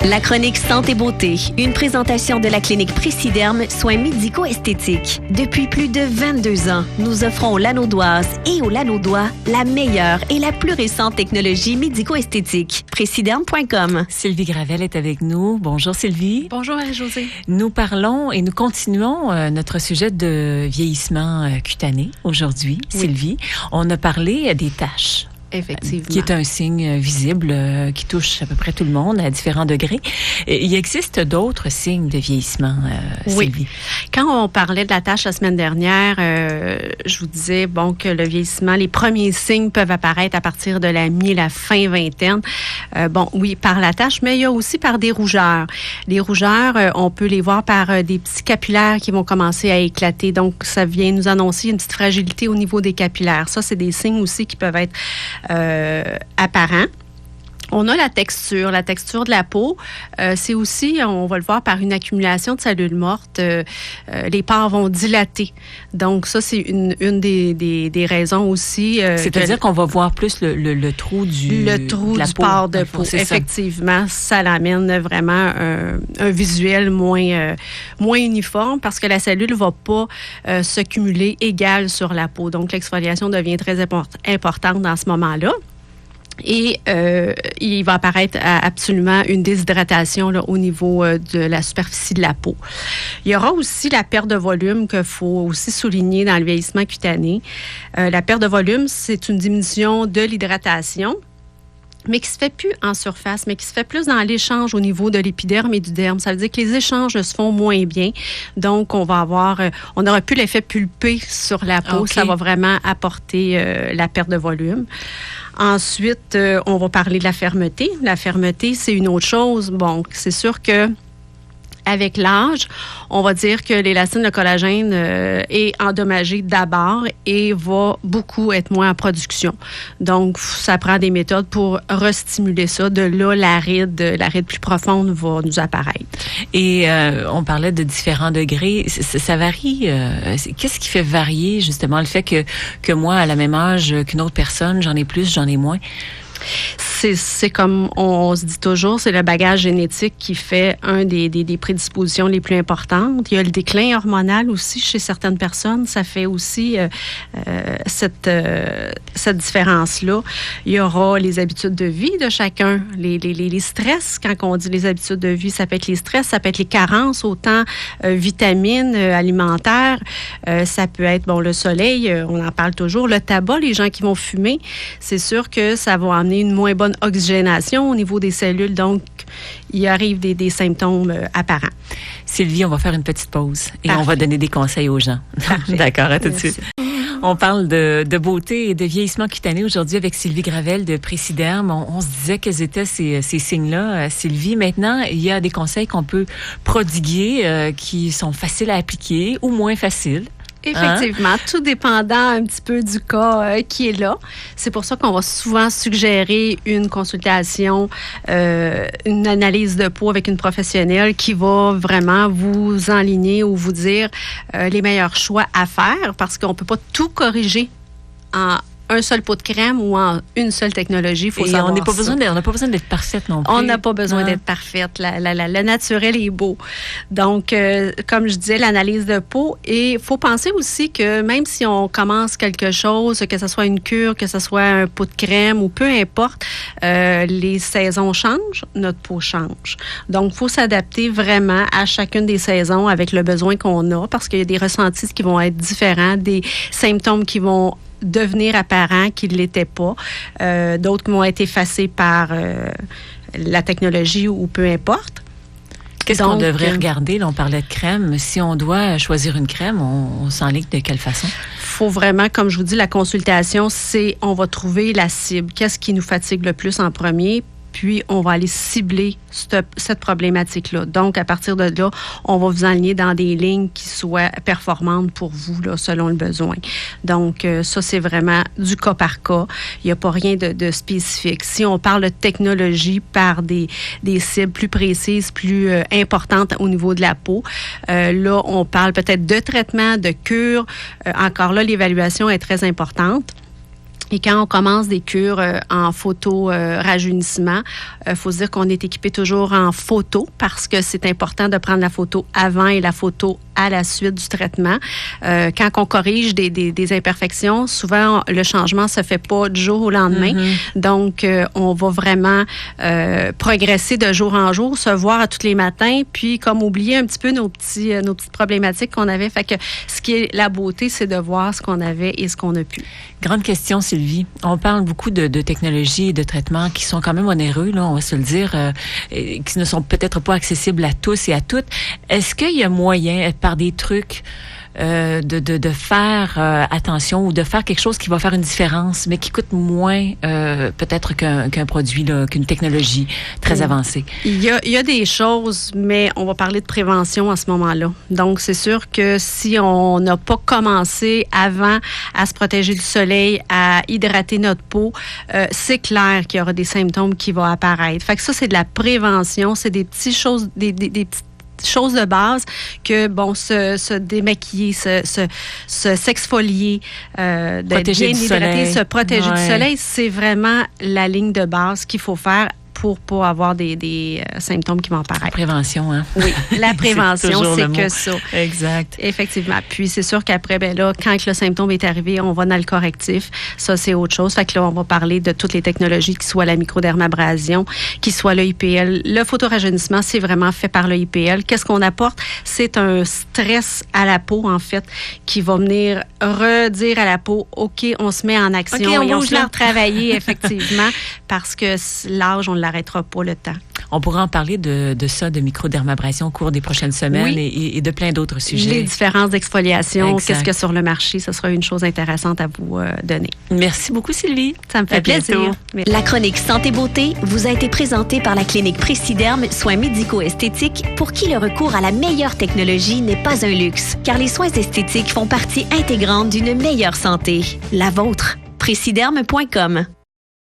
La chronique Santé Beauté, une présentation de la clinique Préciderme, soins médico-esthétiques. Depuis plus de 22 ans, nous offrons aux Lanaudoises et aux Lanaudois la meilleure et la plus récente technologie médico-esthétique. Préciderme.com. Sylvie Gravel est avec nous. Bonjour Sylvie. Bonjour Marie-Josée. Nous parlons et nous continuons notre sujet de vieillissement cutané aujourd'hui. Oui. Sylvie, on a parlé des taches. Effectivement. Qui est un signe visible qui touche à peu près tout le monde à différents degrés. Et il existe d'autres signes de vieillissement, Sylvie. Oui. Quand on parlait de la tache la semaine dernière, je vous disais que le vieillissement, les premiers signes peuvent apparaître à partir de la la fin vingtaine. Oui, par la tache, mais il y a aussi par des rougeurs. Les rougeurs, on peut les voir par des petits capillaires qui vont commencer à éclater. Donc, ça vient nous annoncer une petite fragilité au niveau des capillaires. Ça, c'est des signes aussi qui peuvent être apparent. On a la texture de la peau. C'est aussi, on va le voir par une accumulation de cellules mortes. Les pores vont dilater. Donc, ça, c'est une des raisons aussi. C'est-à-dire qu'on va voir plus le trou du pore de peau. Effectivement, ça l'amène vraiment un visuel moins uniforme parce que la cellule ne va pas se cumuler égale sur la peau. Donc, l'exfoliation devient très importante dans ce moment-là. Et il va apparaître absolument une déshydratation là, au niveau de la superficie de la peau. Il y aura aussi la perte de volume qu'il faut aussi souligner dans le vieillissement cutané. La perte de volume, c'est une diminution de l'hydratation, mais qui se fait plus en surface, mais qui se fait plus dans l'échange au niveau de l'épiderme et du derme. Ça veut dire que les échanges se font moins bien. Donc, on n'aura plus l'effet pulpé sur la peau. Okay. Ça va vraiment apporter la perte de volume. Ensuite, on va parler de la fermeté. La fermeté, c'est une autre chose. Bon, c'est sûr que avec l'âge, on va dire que l'élastine, le collagène est endommagé d'abord et va beaucoup être moins en production. Donc, ça prend des méthodes pour restimuler ça. De là, la ride plus profonde va nous apparaître. Et on parlait de différents degrés. Ça varie. Qu'est-ce qui fait varier, justement, le fait que moi, à la même âge qu'une autre personne, j'en ai plus, j'en ai moins? C'est comme on se dit toujours, c'est le bagage génétique qui fait un des prédispositions les plus importantes. Il y a le déclin hormonal aussi chez certaines personnes. Ça fait aussi cette différence-là. Il y aura les habitudes de vie de chacun. Les stress, quand on dit les habitudes de vie, ça peut être les stress, ça peut être les carences, autant vitamines, alimentaires. Ça peut être, le soleil, on en parle toujours. Le tabac, les gens qui vont fumer, c'est sûr que ça va amener une moins bonne oxygénation au niveau des cellules. Donc, il arrive des symptômes apparents. Sylvie, on va faire une petite pause et Parfait. on va donner des conseils aux gens. D'accord, à tout de suite. On parle de beauté et de vieillissement cutané aujourd'hui avec Sylvie Gravel de Préciderme. On se disait quels étaient ces signes-là, Sylvie. Maintenant, il y a des conseils qu'on peut prodiguer qui sont faciles à appliquer ou moins faciles. Effectivement, tout dépendant un petit peu du cas qui est là. C'est pour ça qu'on va souvent suggérer une consultation, une analyse de peau avec une professionnelle qui va vraiment vous enligner ou vous dire les meilleurs choix à faire parce qu'on ne peut pas tout corriger en un seul pot de crème ou en une seule technologie. Faut savoir on n'a pas besoin d'être parfaite non plus. On n'a pas besoin d'être parfaite. Le naturel est beau. Donc, comme je disais, l'analyse de peau. Et il faut penser aussi que même si on commence quelque chose, que ce soit une cure, que ce soit un pot de crème ou peu importe, les saisons changent, notre peau change. Donc, il faut s'adapter vraiment à chacune des saisons avec le besoin qu'on a parce qu'il y a des ressentis qui vont être différents, des symptômes qui vont devenir apparents qu'ils ne l'étaient pas. D'autres qui vont être effacés par la technologie ou peu importe. Qu'est-ce qu'on devrait regarder? Là, on parlait de crème. Si on doit choisir une crème, on s'enligne de quelle façon? Il faut vraiment, comme je vous dis, la consultation, on va trouver la cible. Qu'est-ce qui nous fatigue le plus en premier? Puis, on va aller cibler cette problématique-là. Donc, à partir de là, on va vous enligner dans des lignes qui soient performantes pour vous, là, selon le besoin. Donc, ça, c'est vraiment du cas par cas. Il n'y a pas rien de spécifique. Si on parle de technologie par des cibles plus précises, plus importantes au niveau de la peau, là, on parle peut-être de traitement, de cure. Encore là, l'évaluation est très importante. Et quand on commence des cures en photo-rajeunissement, il faut se dire qu'on est équipé toujours en photo parce que c'est important de prendre la photo avant et la photo à la suite du traitement. Quand on corrige des imperfections, souvent, le changement se fait pas du jour au lendemain. Donc, on va vraiment progresser de jour en jour, se voir à tous les matins, puis comme oublier un petit peu nos petites problématiques qu'on avait. Fait que ce qui est la beauté, c'est de voir ce qu'on avait et ce qu'on a pu. Grande question, Sylvie. On parle beaucoup de technologies et de traitements qui sont quand même onéreux, là, on va se le dire, qui ne sont peut-être pas accessibles à tous et à toutes. Est-ce qu'il y a moyen, par des trucs, de faire attention ou de faire quelque chose qui va faire une différence, mais qui coûte moins peut-être qu'un produit, là, qu'une technologie très avancée? Il y a des choses, mais on va parler de prévention à ce moment-là. Donc, c'est sûr que si on n'a pas commencé avant à se protéger du soleil, à hydrater notre peau, c'est clair qu'il y aura des symptômes qui vont apparaître. Fait que ça, c'est de la prévention, c'est des petites choses, des petites choses de base que, bon, se démaquiller, s'exfolier, d'être bien hydraté, se protéger du soleil, c'est vraiment la ligne de base qu'il faut faire pour pas avoir des symptômes qui vont apparaître. La prévention, hein? Oui, la prévention, c'est que ça. Exact. Effectivement. Puis c'est sûr qu'après, ben là, quand le symptôme est arrivé, on va dans le correctif. Ça, c'est autre chose. Fait que là, on va parler de toutes les technologies, qui soient la microdermabrasion, qui soit le IPL. Le photorajeunissement, c'est vraiment fait par le IPL. Qu'est-ce qu'on apporte? C'est un stress à la peau, en fait, qui va venir redire à la peau, OK, on se met en action, okay, on se met à travailler, effectivement, parce que l'âge, on ne l'arrêtera pas le temps. On pourra en parler de ça, de microdermabrasion au cours des prochaines semaines, oui, et de plein d'autres sujets. Les différences d'exfoliation, qu'est-ce qu'il y a sur le marché, ce sera une chose intéressante à vous donner. Merci beaucoup, Sylvie. Ça me fait plaisir. La chronique Santé Beauté vous a été présentée par la clinique Préciderme, soins médico-esthétiques, pour qui le recours à la meilleure technologie n'est pas un luxe, car les soins esthétiques font partie intégrante d'une meilleure santé. La vôtre. Préciderme.com